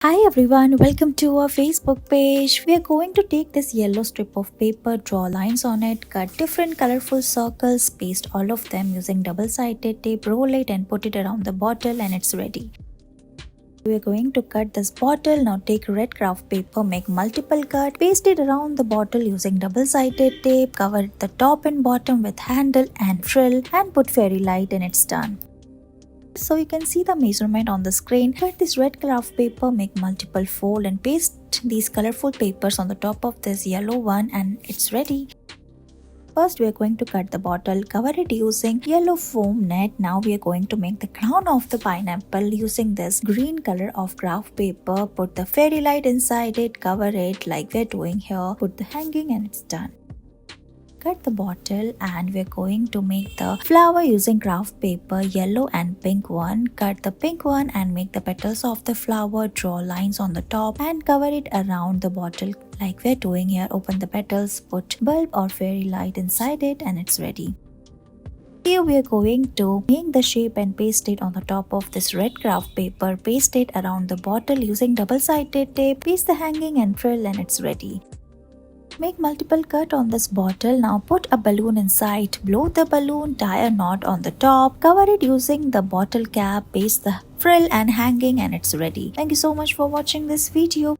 Hi everyone, welcome to our Facebook page. We are going to take this yellow strip of paper, draw lines on it, cut different colorful circles, paste all of them using double-sided tape, roll it and put it around the bottle and it's ready. We are going to cut this bottle. Now take red craft paper, make multiple cuts, paste it around the bottle using double-sided tape, cover the top and bottom with handle and frill and put fairy light and it's done. So you can see the measurement on the screen. Cut this red craft paper, make multiple fold and paste these colorful papers on the top of this yellow one and it's ready. First we are going to cut the bottle, cover it using yellow foam net. Now we are going to make the crown of the pineapple using this green color of craft paper. Put the fairy light inside it, cover it like we're doing here, put the hanging and it's done. Cut the bottle and we're going to make the flower using craft paper, yellow and pink one. Cut the pink one and make the petals of the flower, draw lines on the top and cover it around the bottle like we're doing here. Open the petals, put bulb or fairy light inside it and it's ready. Here we are going to make the shape and paste it on the top of this red craft paper. Paste it around the bottle using double-sided tape. Paste the hanging and frill and it's ready. Make multiple cut on this bottle. Now put a balloon inside, blow the balloon, tie a knot on the top, cover it using the bottle cap, paste the frill and hanging and it's ready. Thank you so much for watching this video.